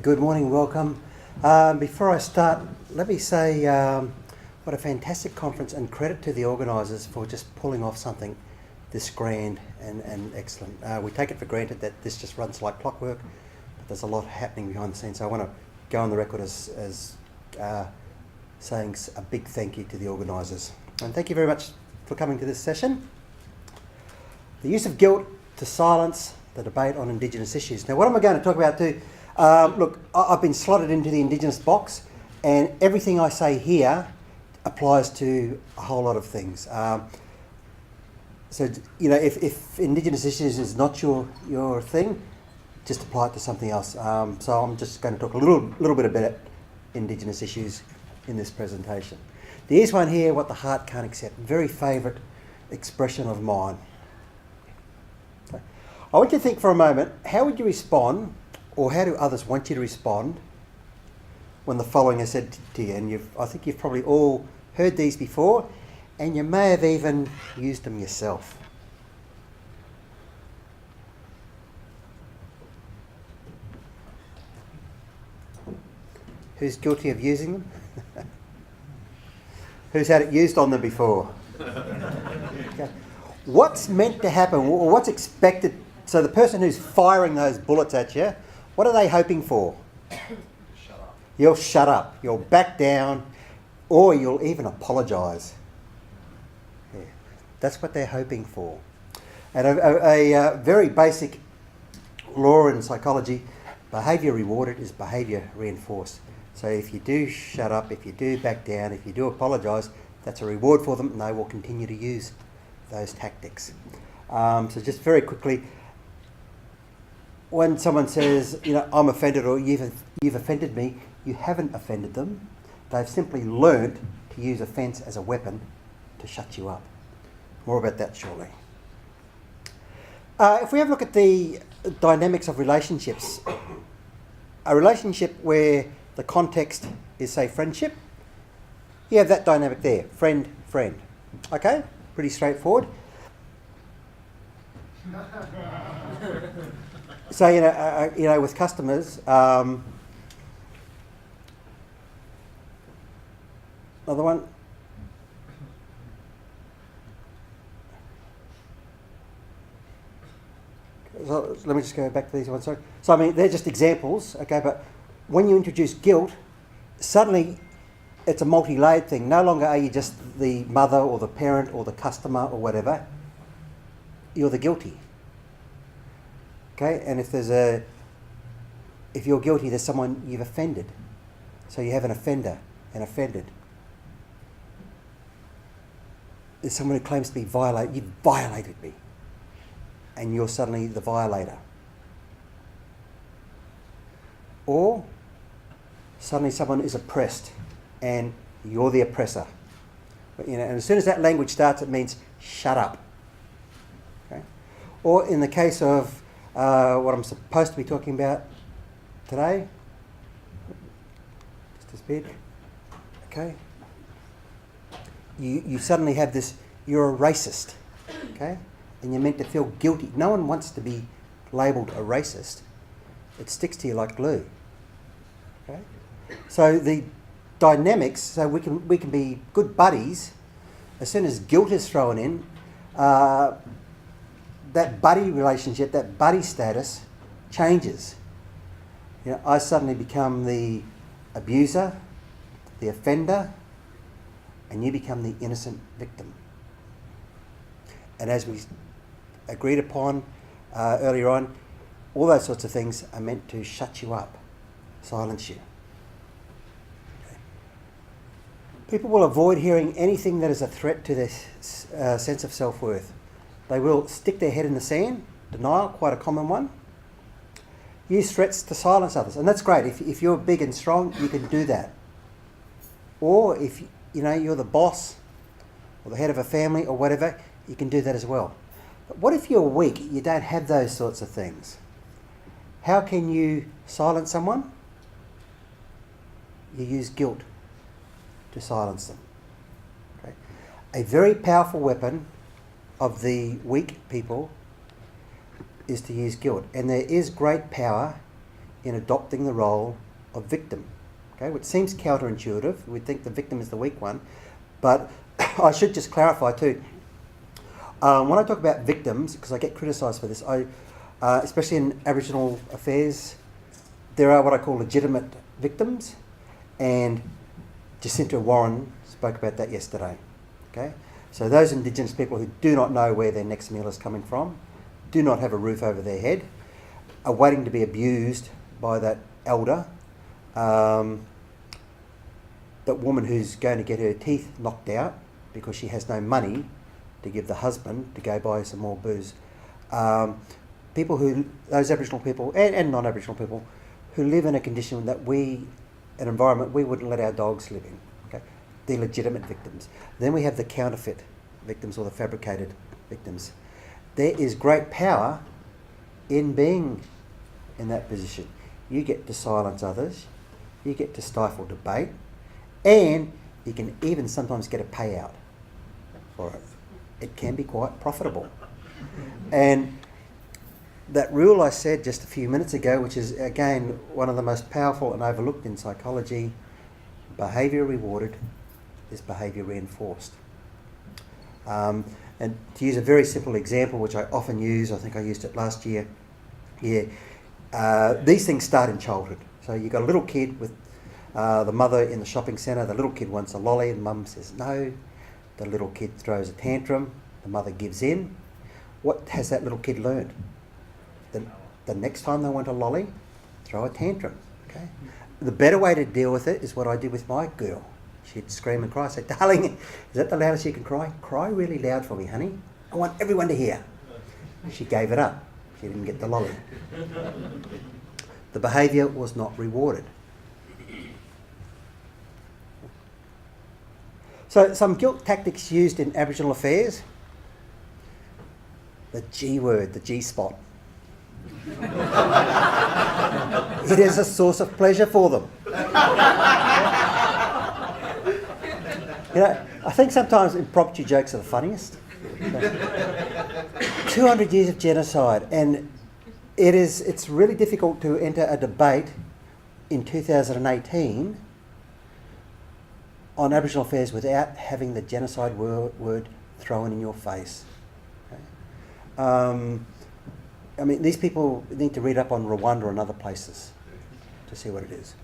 Good morning, welcome. Before I start, let me say what a fantastic conference, and credit to the organisers for just pulling off something this grand and excellent. We take it for granted that this just runs like clockwork, but there's a lot happening behind the scenes. So I want to go on the record as saying a big thank you to the organisers. And thank you very much for coming to this session. The use of guilt to silence the debate on Indigenous issues. Now, what am I going to talk about too? Look, I've been slotted into the Indigenous box, and everything I say here applies to a whole lot of things. So, you know, if Indigenous issues is not your thing, just apply it to something else. So I'm just going to talk a little bit about Indigenous issues in this presentation. There's one here, what the heart can't accept. Very favourite expression of mine. Okay. I want you to think for a moment, how would you respond, or how do others want you to respond when the following is said to you? And I think you've probably all heard these before, and you may have even used them yourself. Who's guilty of using them? Who's had it used on them before? Okay. What's meant to happen, or what's expected? So the person who's firing those bullets at you, what are they hoping for? Shut up. You'll shut up, you'll back down, or you'll even apologise. Yeah, that's what they're hoping for. And a very basic law in psychology, behaviour rewarded is behaviour reinforced. So if you do shut up, if you do back down, if you do apologise, that's a reward for them, and they will continue to use those tactics. So just very quickly, when someone says, you know, I'm offended, or you've offended me, you haven't offended them. They've simply learnt to use offence as a weapon to shut you up. More about that shortly. If we have a look at the dynamics of relationships, a relationship where the context is, say, friendship, you have that dynamic there, friend, friend. Okay, pretty straightforward. So, you know, with customers, another one. So let me just go back to these ones. Sorry. So, I mean, they're just examples, okay, but when you introduce guilt, suddenly it's a multi-layered thing. No longer are you just the mother or the parent or the customer or whatever. You're the guilty. Okay, and if you're guilty, there's someone you've offended. So you have an offender and offended. There's someone who claims to be violated. You violated me. And you're suddenly the violator. Or suddenly someone is oppressed and you're the oppressor. But, you know, and as soon as that language starts, it means shut up. Okay? Or in the case of what I'm supposed to be talking about today, just disappeared. Okay. You suddenly have this, you're a racist, okay? And you're meant to feel guilty. No one wants to be labelled a racist. It sticks to you like glue. Okay? So the dynamics, so we can be good buddies. As soon as guilt is thrown in, that buddy relationship, that buddy status changes. You know, I suddenly become the abuser, the offender, and you become the innocent victim. And as we agreed upon earlier on, all those sorts of things are meant to shut you up, silence you. Okay. People will avoid hearing anything that is a threat to their sense of self-worth. They will stick their head in the sand, denial, quite a common one. Use threats to silence others, and that's great. If you're big and strong, you can do that. Or if you know you're the boss or the head of a family or whatever, you can do that as well. But what if you're weak? You don't have those sorts of things. How can you silence someone? You use guilt to silence them. Okay? A very powerful weapon of the weak people is to use guilt. And there is great power in adopting the role of victim, okay, which seems counterintuitive. We'd think the victim is the weak one, but I should just clarify too. When I talk about victims, because I get criticised for this, especially in Aboriginal affairs, there are what I call legitimate victims, and Jacinta Warren spoke about that yesterday. Okay, so those Indigenous people who do not know where their next meal is coming from, do not have a roof over their head, are waiting to be abused by that elder, that woman who's going to get her teeth knocked out because she has no money to give the husband to go buy some more booze. Those Aboriginal people and non-Aboriginal people who live in a condition that an environment we wouldn't let our dogs live in. Okay? They're legitimate victims. Then we have the counterfeit victims or the fabricated victims. There is great power in being in that position. You get to silence others, you get to stifle debate, and you can even sometimes get a payout for it. It can be quite profitable. And that rule I said just a few minutes ago, which is again one of the most powerful and overlooked in psychology, behaviour rewarded is behaviour reinforced. And to use a very simple example, which I often use, I think I used it last year, these things start in childhood. So you've got a little kid with the mother in the shopping centre, the little kid wants a lolly, and mum says no. The little kid throws a tantrum, the mother gives in. What has that little kid learned? The next time they want a lolly, throw a tantrum. Okay. The better way to deal with it is what I did with my girl. She'd scream and cry. I said, darling, is that the loudest you can cry? Cry really loud for me, honey. I want everyone to hear. She gave it up. She didn't get the lolly. The behaviour was not rewarded. So some guilt tactics used in Aboriginal affairs. The G word, the G spot. It is a source of pleasure for them. I think sometimes impromptu jokes are the funniest. 200 years of genocide, and it's really difficult to enter a debate in 2018 on Aboriginal affairs without having the genocide word thrown in your face. Okay? These people need to read up on Rwanda and other places to see what it is.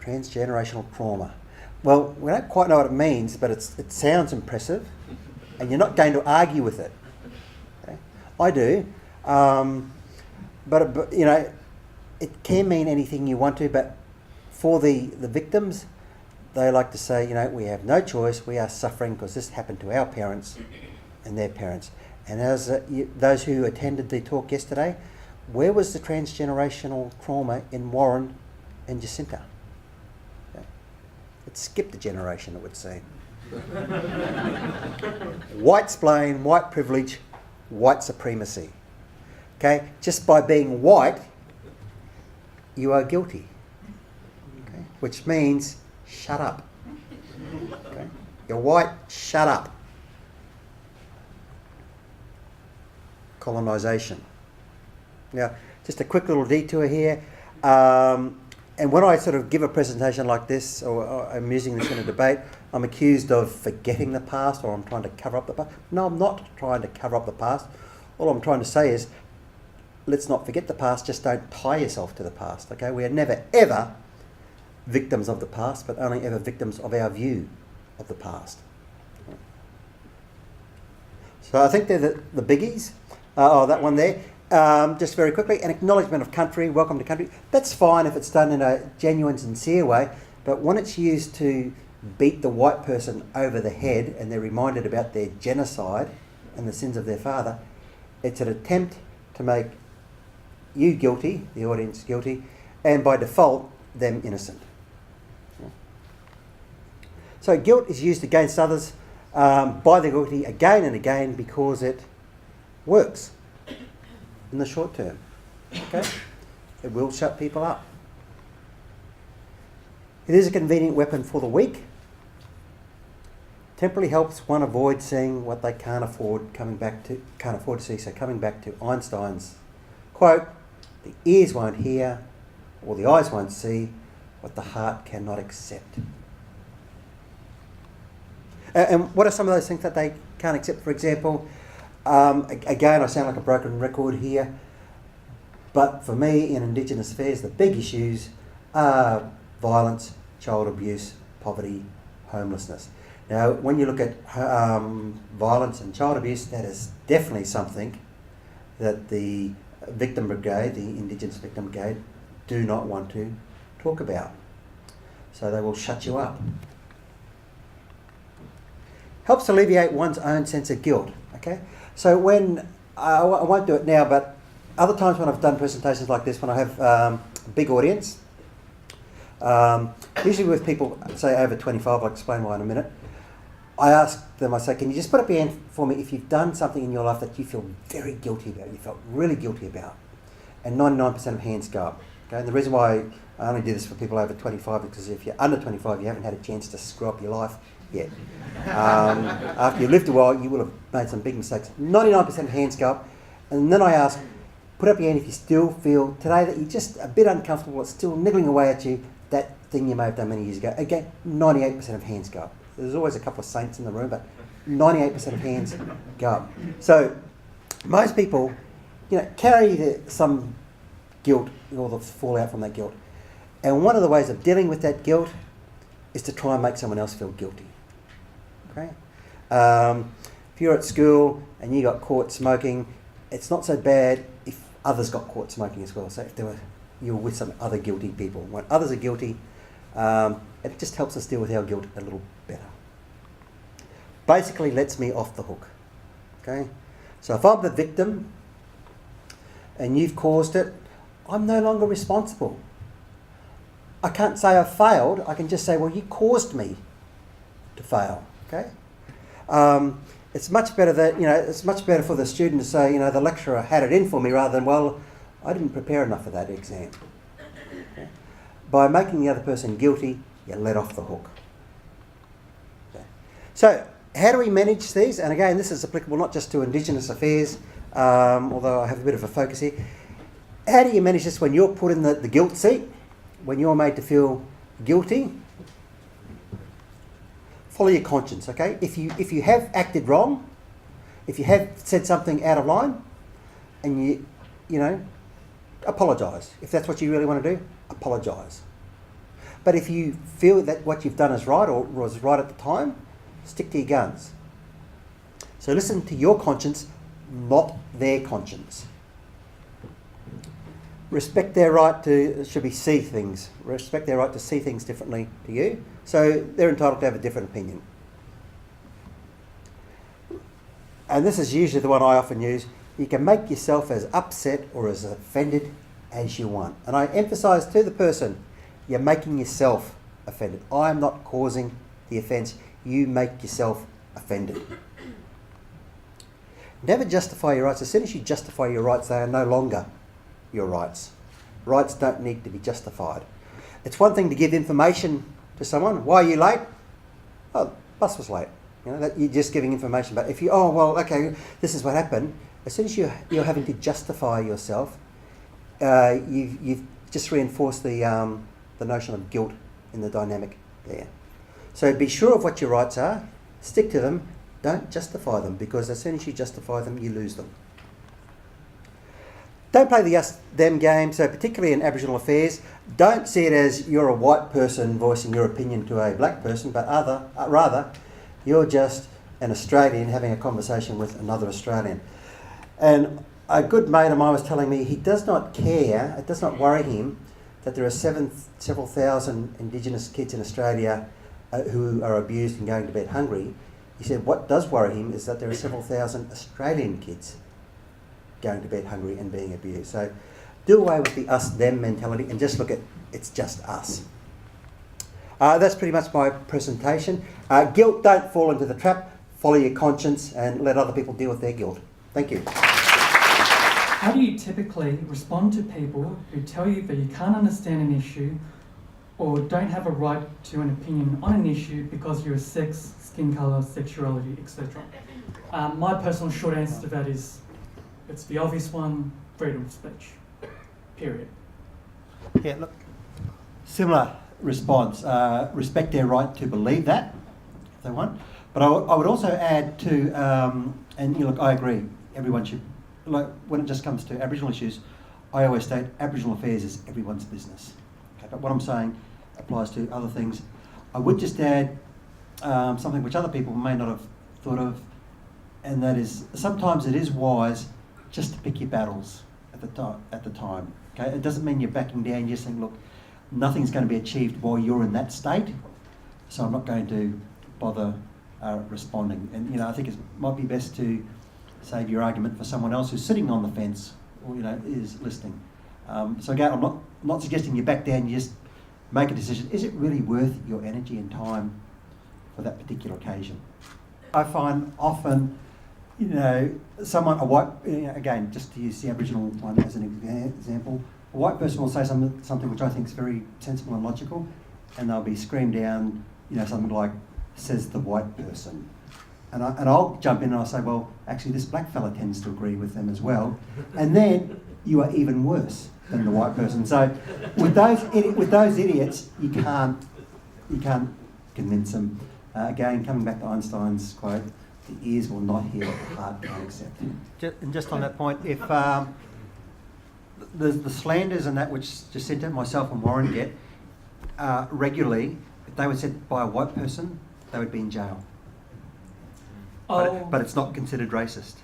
Transgenerational trauma. Well, we don't quite know what it means, but it sounds impressive, and you're not going to argue with it. Okay? I do, but it can mean anything you want to. But for the victims, they like to say, we have no choice. We are suffering because this happened to our parents and their parents. And as those who attended the talk yesterday, where was the transgenerational trauma in Warren and Jacinta? Okay. It skipped a generation, it would seem. White splain, white privilege, white supremacy. Okay, just by being white, you are guilty. Okay, which means shut up. Okay, you're white, shut up. Colonisation. Now, just a quick little detour here. And when I sort of give a presentation like this, or I'm using this in a debate, I'm accused of forgetting the past, or I'm trying to cover up the past. No, I'm not trying to cover up the past. All I'm trying to say is, let's not forget the past, just don't tie yourself to the past, okay? We are never, ever victims of the past, but only ever victims of our view of the past. So I think they're the biggies. That one there. Just very quickly, an acknowledgement of country, welcome to country. That's fine if it's done in a genuine, sincere way, but when it's used to beat the white person over the head and they're reminded about their genocide and the sins of their father, it's an attempt to make you guilty, the audience guilty, and by default, them innocent. So guilt is used against others by the guilty again and again because it works in the short term. Okay? It will shut people up. It is a convenient weapon for the weak. Temporarily helps one avoid seeing what they can't afford to see. So coming back to Einstein's quote, The ears won't hear, or the eyes won't see what the heart cannot accept. And what are some of those things that they can't accept? For example, again, I sound like a broken record here, but for me in Indigenous affairs, the big issues are violence, child abuse, poverty, homelessness. Now, when you look at violence and child abuse, that is definitely something that the victim brigade, the Indigenous victim brigade, do not want to talk about. So they will shut you up. Helps alleviate one's own sense of guilt. Okay, so when I won't do it now, but other times when I've done presentations like this, when I have a big audience, usually with people say over 25, I'll explain why in a minute. I ask them, I say, can you just put up your hand for me if you've done something in your life that you feel very guilty about, you felt really guilty about? And 99% of hands go up. Okay? And the reason why I only do this for people over 25 is because if you're under 25, you haven't had a chance to screw up your life yet. After you've lived a while, you will have made some big mistakes. 99% of hands go up. And then I ask, put up your hand if you still feel today that you're just a bit uncomfortable, it's still niggling away at you, that thing you may have done many years ago. Again, 98% of hands go up. There's always a couple of saints in the room, but 98% of hands go up. So most people, carry some guilt or the fallout from that guilt. And one of the ways of dealing with that guilt is to try and make someone else feel guilty. Okay? If you're at school and you got caught smoking, it's not so bad if others got caught smoking as well. So if you were with some other guilty people. When others are guilty, it just helps us deal with our guilt a little better. Basically lets me off the hook. Okay? So if I'm the victim and you've caused it, I'm no longer responsible. I can't say I failed, I can just say, well, you caused me to fail. Okay? It's much better that, it's much better for the student to say, the lecturer had it in for me rather than, well, I didn't prepare enough for that exam. Okay? By making the other person guilty, you let off the hook. Okay? So, how do we manage these? And again, this is applicable not just to Indigenous affairs, although I have a bit of a focus here. How do you manage this when you're put in the guilt seat, when you're made to feel guilty? Follow your conscience, okay? If you have acted wrong, if you have said something out of line, and you apologise. If that's what you really want to do, apologise. But if you feel that what you've done is right or was right at the time, stick to your guns. So listen to your conscience, not their conscience. Respect their right to see things. Respect their right to see things differently to you. So they're entitled to have a different opinion. And this is usually the one I often use. You can make yourself as upset or as offended as you want. And I emphasise to the person, you're making yourself offended. I'm not causing the offence. You make yourself offended. Never justify your rights. As soon as you justify your rights, they are no longer your rights. Rights don't need to be justified. It's one thing to give information to someone. Why are you late? Oh, bus was late. That you're just giving information. But if you, this is what happened. As soon as you're having to justify yourself, you've just reinforced the notion of guilt in the dynamic there. So be sure of what your rights are. Stick to them. Don't justify them, because as soon as you justify them, you lose them. Don't play the us-them game. So particularly in Aboriginal affairs, don't see it as you're a white person voicing your opinion to a black person, but rather you're just an Australian having a conversation with another Australian. And a good mate of mine was telling me he does not care, it does not worry him that there are several thousand Indigenous kids in Australia who are abused and going to bed hungry. He said what does worry him is that there are several thousand Australian kids going to bed hungry and being abused. So do away with the us-them mentality and just look at it's just us. That's pretty much my presentation. Guilt, don't fall into the trap. Follow your conscience and let other people deal with their guilt. Thank you. How do you typically respond to people who tell you that you can't understand an issue or don't have a right to an opinion on an issue because of your sex, skin colour, sexuality, etc.? My personal short answer to that is, it's the obvious one, freedom of speech. period. Yeah, look, similar response. Respect their right to believe that, if they want. But I would also add to, and look, I agree, everyone should, like, when it just comes to Aboriginal issues, I always state Aboriginal affairs is everyone's business. Okay, but what I'm saying applies to other things. I would just add something which other people may not have thought of, and that is sometimes it is wise just to pick your battles at the time. Okay, it doesn't mean you're backing down. You're saying, look, nothing's going to be achieved while you're in that state, so I'm not going to bother responding. And I think it might be best to save your argument for someone else who's sitting on the fence or is listening. So again, I'm not suggesting you back down. You just make a decision. Is it really worth your energy and time for that particular occasion? I find often, someone, a white, again, just to use the Aboriginal one as an example, a white person will say something which I think is very sensible and logical, and they'll be screamed down, something like, says the white person. And I'll jump in and I'll say, well, actually this black fella tends to agree with them as well. And then you are even worse than the white person. So with those idiots, you can't convince them. Again, coming back to Einstein's quote, the ears will not hear what the heart can't accept. And just on that point, if the slanders and that which Jacinta, myself and Warren get regularly, if they were said by a white person, they would be in jail. But it's not considered racist.